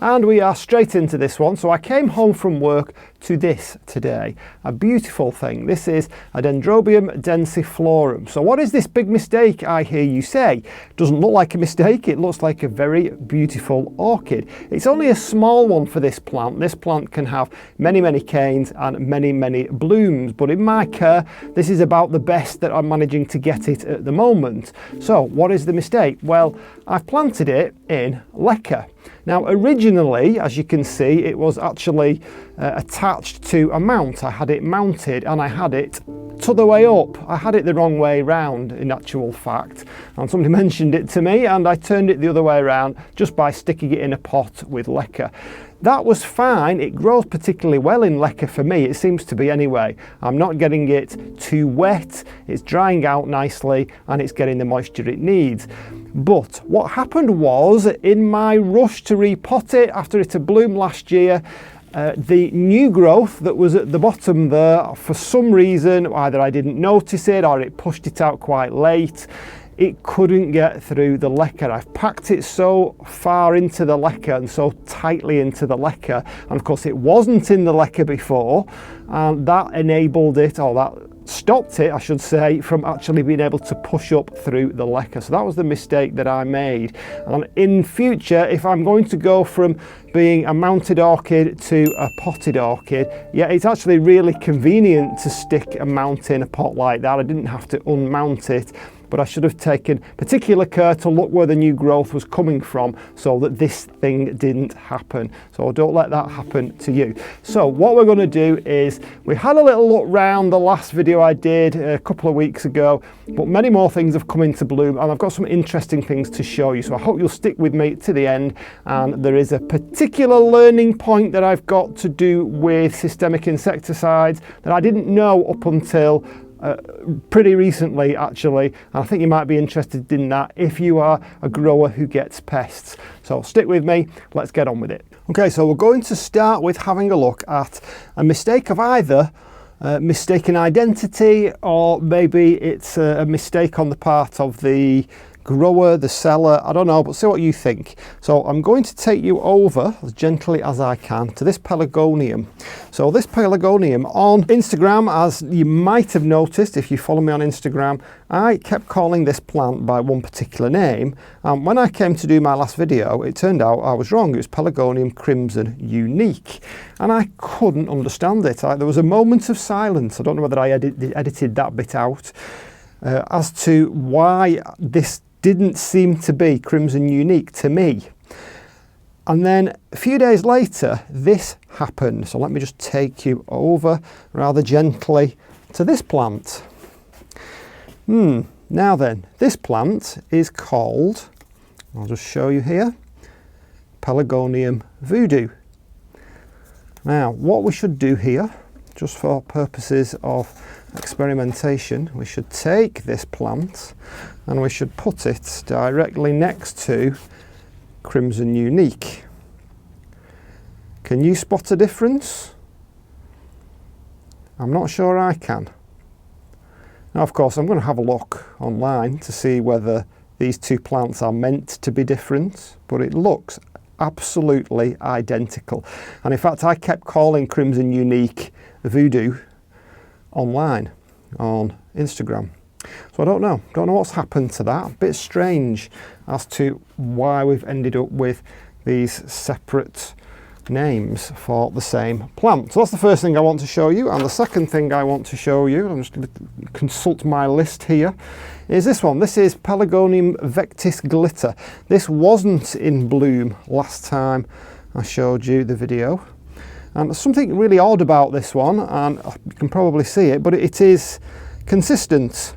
And we are straight into this one. So I came home from work to this today, a beautiful thing. This is a Dendrobium densiflorum. So what is this big mistake, I hear you say? Doesn't look like a mistake, it looks like a very beautiful orchid. It's only a small one for this plant. This plant can have many canes and many blooms, but in my care this is about the best that I'm managing to get it at the moment. So what is the mistake? Well, I've planted it in leca. Now originally, as you can see, it was actually attached to a mount. I had it mounted and I had it to the way up. I had it the wrong way round in actual fact, and somebody mentioned it to me and I turned it the other way around just by sticking it in a pot with leca. That was fine. It grows particularly well in leca for me, it seems to be anyway. I'm not getting it too wet, it's drying out nicely and it's getting the moisture it needs. But what happened was, in my rush to repot it after it had bloomed last year, the new growth that was at the bottom there, for some reason, either I didn't notice it or it pushed it out quite late, it couldn't get through the leca. I've packed it so far into the leca and so tightly into the leca, and of course it wasn't in the leca before, and that enabled it, or that stopped it, I should say, from actually being able to push up through the leca. So that was the mistake that I made. And in future, if I'm going to go from being a mounted orchid to a potted orchid, yeah, it's actually really convenient to stick a mount in a pot like that. I didn't have to unmount it, but I should have taken particular care to look where the new growth was coming from so that this thing didn't happen. So don't let that happen to you. So what we're going to do is, we had a little look round the last video I did a couple of weeks ago, but many more things have come into bloom and I've got some interesting things to show you. So I hope you'll stick with me to the end. And there is a particular learning point that I've got to do with systemic insecticides that I didn't know up until pretty recently actually, and I think you might be interested in that if you are a grower who gets pests. So stick with me, let's get on with it. Okay, so we're going to start with having a look at a mistake of either mistaken identity, or maybe it's a mistake on the part of the grower, the seller, I don't know, but see what you think. So I'm going to take you over as gently as I can to this Pelargonium. So this Pelargonium on Instagram, as you might have noticed if you follow me on Instagram, I kept calling this plant by one particular name, and when I came to do my last video it turned out I was wrong. It was Pelargonium crimson unique, and I couldn't understand it. There was a moment of silence. I don't know whether I edited that bit out as to why this didn't seem to be crimson unique to me. And then a few days later this happened. So let me just take you over rather gently to this plant. Now then, this plant is called, I'll just show you here, Pelargonium voodoo. Now what we should do here, just for purposes of experimentation, we should take this plant and we should put it directly next to crimson unique. Can you spot a difference? I'm not sure I can. Now of course I'm going to have a look online to see whether these two plants are meant to be different, but it looks absolutely identical. And in fact I kept calling crimson unique voodoo online on Instagram. So I don't know what's happened to that. A bit strange as to why we've ended up with these separate names for the same plant. So that's the first thing I want to show you, and the second thing I want to show you, I'm just going to consult my list here, is this one. This is Pelargonium vectis glitter. This wasn't in bloom last time I showed you the video. And there's something really odd about this one, and you can probably see it, but it is consistent,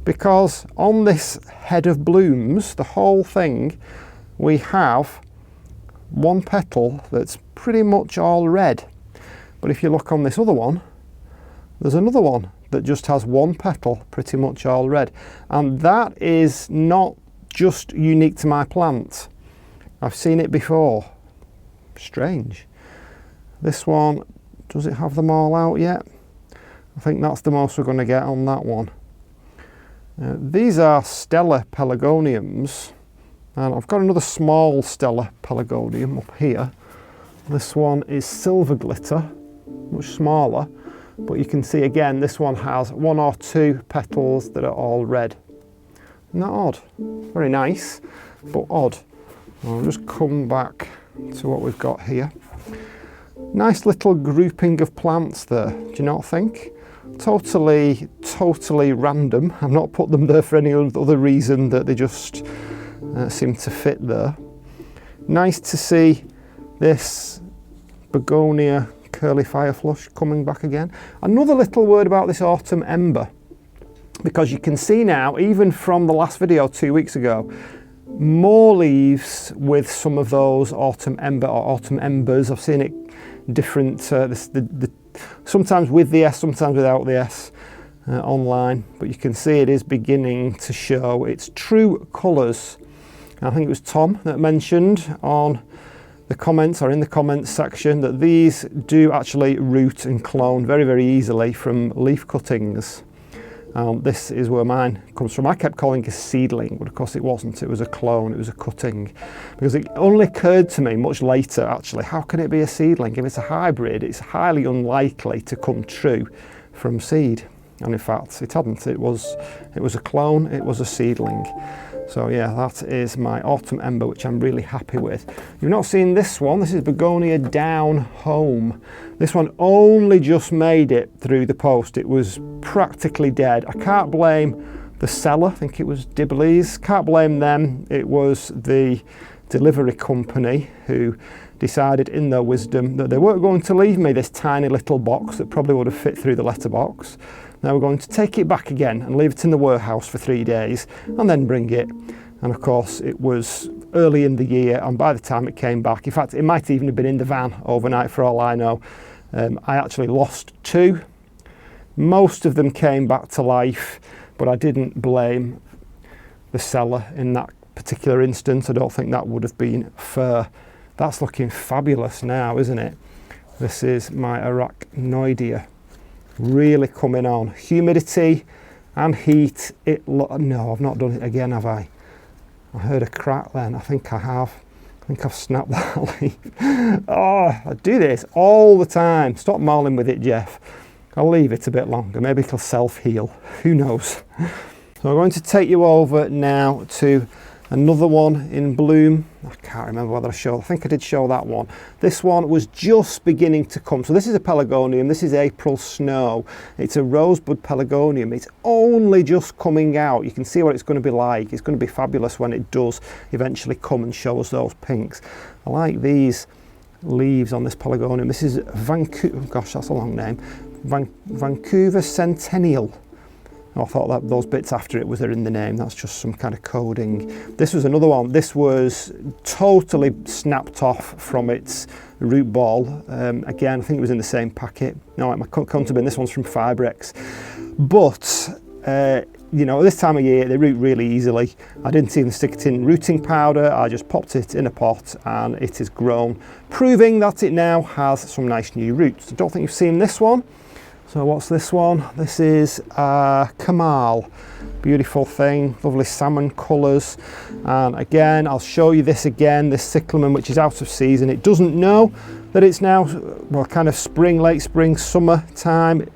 because on this head of blooms, the whole thing, we have one petal that's pretty much all red. But if you look on this other one, there's another one that just has one petal pretty much all red. And that is not just unique to my plant. I've seen it before. Strange. This one, does it have them all out yet? I think that's the most we're going to get on that one. These are stellar Pelargoniums. And I've got another small stellar pelargonium up here. This one is silver glitter, much smaller, but you can see again this one has 1 or 2 petals that are all red. Isn't that odd? Very nice, but odd. I'll just come back to what we've got here. Nice little grouping of plants there, do you not think? Totally random. I've not put them there for any other reason that they just seem to fit there. Nice to see this begonia curly fireflush coming back again. Another little word about this autumn ember, because you can see now, even from the last video 2 weeks ago, more leaves with some of those autumn ember or autumn embers. I've seen it different, sometimes with the S, sometimes without the S online, but you can see it is beginning to show its true colours. I think it was Tom that mentioned on the comments or in the comments section that these do actually root and clone very, very easily from leaf cuttings. This is where mine comes from. I kept calling it a seedling, but of course it wasn't. It was a clone, it was a cutting. Because it only occurred to me much later, actually, how can it be a seedling? If it's a hybrid, it's highly unlikely to come true from seed. And in fact, it hadn't. It was a clone, it was a seedling. So yeah, that is my autumn ember, which I'm really happy with. You've not seen this one. This is Begonia Down Home. This one only just made it through the post. It was practically dead. I can't blame the seller. I think it was Dibley's. Can't blame them. It was the delivery company who decided in their wisdom that they weren't going to leave me this tiny little box that probably would have fit through the letterbox. Now we're going to take it back again and leave it in the warehouse for 3 days and then bring it. And of course it was early in the year, and by the time it came back, in fact it might even have been in the van overnight for all I know. I actually lost 2. Most of them came back to life, but I didn't blame the seller in that particular instance. I don't think that would have been fair. That's looking fabulous now, isn't it? This is my Arachnoidea. Really coming on. Humidity and heat. No, I've not done it again, have I? I heard a crack then. I think I have. I think I've snapped that leaf. Oh, I do this all the time. Stop marling with it, Jeff. I'll leave it a bit longer. Maybe it'll self-heal. Who knows? So I'm going to take you over now to another one in bloom. I can't remember whether I showed. I think I did show that one. This one was just beginning to come. So this is a pelargonium. This is April Snow. It's a rosebud pelargonium. It's only just coming out. You can see what it's going to be like. It's going to be fabulous when it does eventually come and show us those pinks. I like these leaves on this pelargonium. This is Vancouver. Gosh, that's a long name. Vancouver Centennial. I thought that those bits after it was in the name. That's just some kind of coding. This was another one. This was totally snapped off from its root ball. Again, I think it was in the same packet. No, it couldn't have been. This one's from Fibrex. But, you know, this time of year, they root really easily. I didn't even stick it in rooting powder. I just popped it in a pot and it has grown, proving that it now has some nice new roots. I don't think you've seen this one. So what's this one? This is Kamal. Beautiful thing, lovely salmon colours. And again, I'll show you this again, this cyclamen, which is out of season. It doesn't know that it's now, well, kind of spring, late spring, summer time.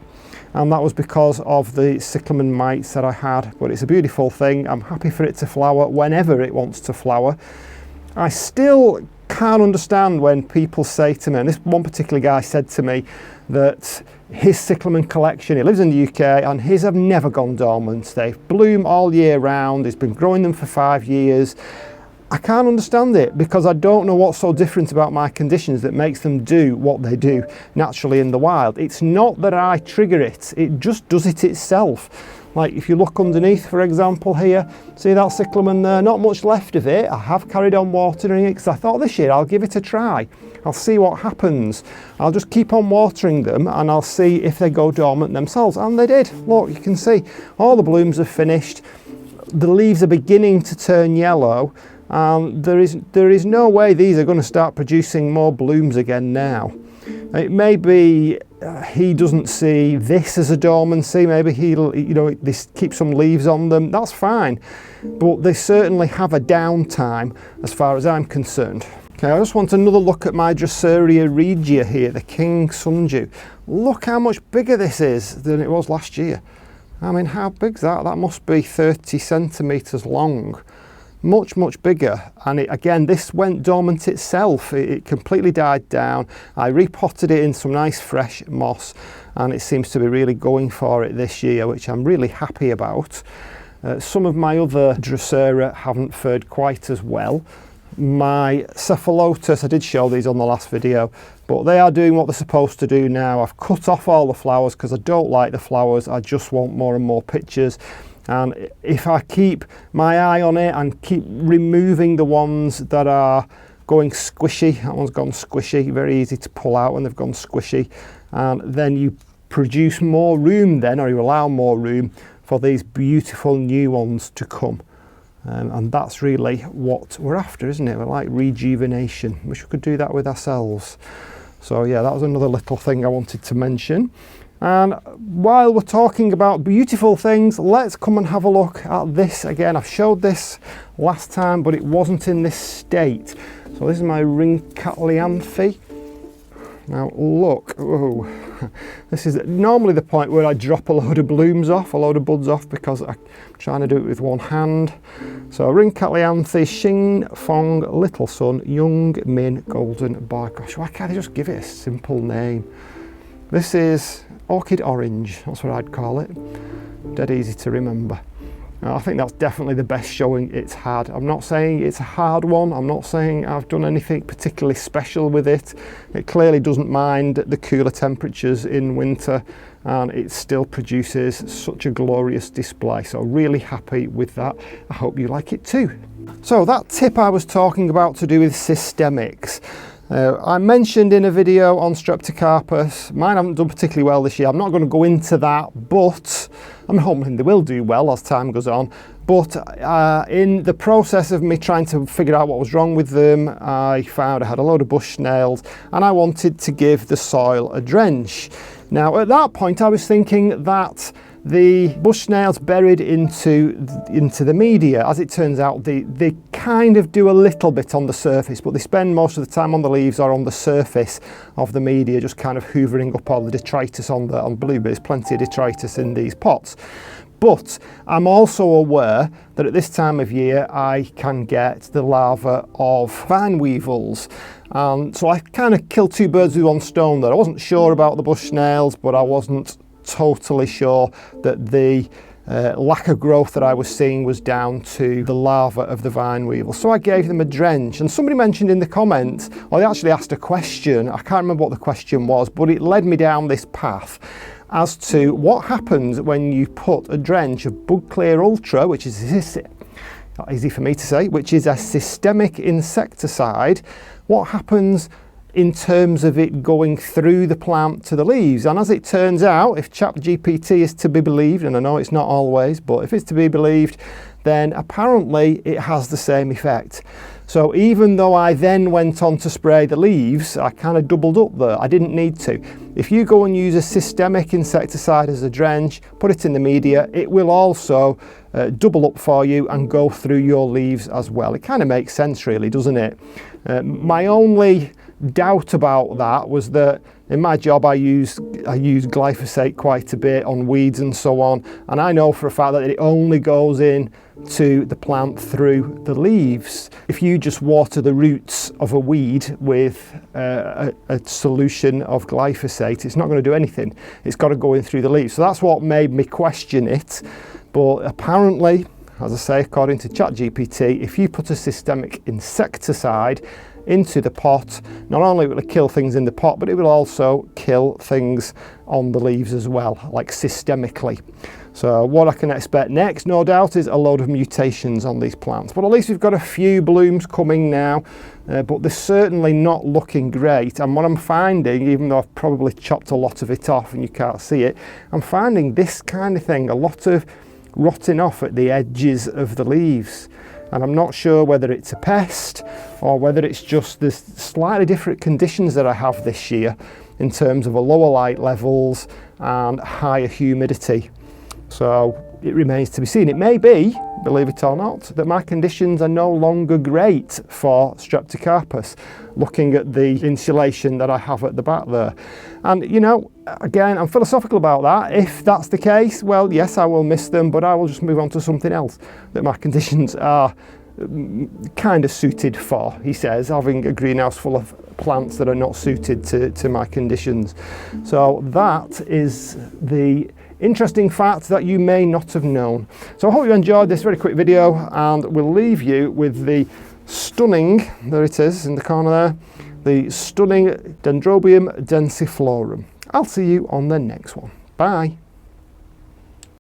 And that was because of the cyclamen mites that I had. But it's a beautiful thing. I'm happy for it to flower whenever it wants to flower. I still can't understand when people say to me, and this one particular guy said to me that his cyclamen collection, he lives in the UK, and his have never gone dormant. They bloom all year round. He's been growing them for 5 years. I can't understand it because I don't know what's so different about my conditions that makes them do what they do naturally in the wild. It's not that I trigger it, it just does it itself. Like if you look underneath, for example, here, see that cyclamen there, not much left of it. I have carried on watering it because I thought this year I'll give it a try. I'll see what happens. I'll just keep on watering them and I'll see if they go dormant themselves. And they did. Look, you can see all the blooms are finished. The leaves are beginning to turn yellow. There is no way these are going to start producing more blooms again now. It may be he doesn't see this as a dormancy. Maybe he'll, you know, this keep some leaves on them. That's fine, but they certainly have a downtime as far as I'm concerned. Okay, I just want another look at my Drosera regia here, the King Sundew. Look how much bigger this is than it was last year. I mean, how big's that? That must be 30 centimetres long. Much, much bigger. And again, this went dormant itself. It completely died down. I repotted it in some nice fresh moss, and it seems to be really going for it this year, which I'm really happy about. Some of my other Drosera haven't fared quite as well. My cephalotus, I did show these on the last video, but they are doing what they're supposed to do now. I've cut off all the flowers because I don't like the flowers. I just want more and more pictures. And if I keep my eye on it and keep removing the ones that are going squishy, that one's gone squishy, very easy to pull out when they've gone squishy, and then you produce more room then, or you allow more room for these beautiful new ones to come. And that's really what we're after, isn't it? We're like rejuvenation. Wish we could do that with ourselves. So yeah, that was another little thing I wanted to mention. And while we're talking about beautiful things, let's come and have a look at this again. I've showed this last time, but it wasn't in this state. So this is my Ringcatlianthe. Now look, oh, this is normally the point where I drop a load of blooms off, a load of buds off, because I'm trying to do it with one hand. So Ringcatlianthe, Xing Fong, Little Sun, Young Min, Golden Bark. Gosh, why can't I just give it a simple name? This is Orchid Orange, that's what I'd call it. Dead easy to remember. I think that's definitely the best showing it's had. I'm not saying it's a hard one. I'm not saying I've done anything particularly special with it. It clearly doesn't mind the cooler temperatures in winter, and it still produces such a glorious display. So really happy with that. I hope you like it too. So that tip I was talking about to do with systemics. I mentioned in a video on Streptocarpus, mine haven't done particularly well this year. I'm not going to go into that, but I'm hoping they will do well as time goes on. But in the process of me trying to figure out what was wrong with them, I found I had a load of bush snails, and I wanted to give the soil a drench. Now at that point I was thinking that the bush snails buried into the media. As it turns out, they kind of do a little bit on the surface, but they spend most of the time on the leaves or on the surface of the media, just kind of hoovering up all the detritus on blueberries. Plenty of detritus in these pots. But I'm also aware that at this time of year I can get the larvae of vine weevils. So I kind of killed two birds with one stone there. I wasn't sure about the bush snails, but I wasn't totally sure that the lack of growth that I was seeing was down to the larvae of the vine weevil. So I gave them a drench, and somebody mentioned in the comments, or they actually asked a question, I can't remember what the question was, but it led me down this path as to what happens when you put a drench of Bug Clear Ultra, which is not easy for me to say, which is a systemic insecticide. What happens in terms of it going through the plant to the leaves? And as it turns out, if ChatGPT is to be believed, and I know it's not always, but if it's to be believed, then apparently it has the same effect. So even though I then went on to spray the leaves, I kind of doubled up there. I didn't need to. If you go and use a systemic insecticide as a drench, put it in the media, it will also double up for you and go through your leaves as well. It kind of makes sense really, doesn't it? My only doubt about that was that in my job I use glyphosate quite a bit on weeds and so on, and I know for a fact that it only goes in to the plant through the leaves. If you just water the roots of a weed with a solution of glyphosate, it's not going to do anything. It's got to go in through the leaves. So that's what made me question it. But apparently, as I say, according to ChatGPT, if you put a systemic insecticide into the pot, not only will it kill things in the pot, but it will also kill things on the leaves as well, like systemically. So what I can expect next, no doubt, is a load of mutations on these plants. But at least we've got a few blooms coming now, but they're certainly not looking great. And what I'm finding, even though I've probably chopped a lot of it off and you can't see it, I'm finding this kind of thing, a lot of rotting off at the edges of the leaves. And I'm not sure whether it's a pest or whether it's just the slightly different conditions that I have this year. in terms of lower light levels and higher humidity. So it remains to be seen. It may be, believe it or not, that my conditions are no longer great for Streptocarpus, looking at the insulation that I have at the back there. And you know, again, I'm philosophical about that. If that's the case, well, yes, I will miss them, but I will just move on to something else that my conditions are kind of suited for, he says, having a greenhouse full of plants that are not suited to my conditions. So that is the interesting fact that you may not have known. So I hope you enjoyed this very quick video, and we'll leave you with the stunning, there it is in the corner there, the stunning Dendrobium densiflorum. I'll see you on the next one. Bye.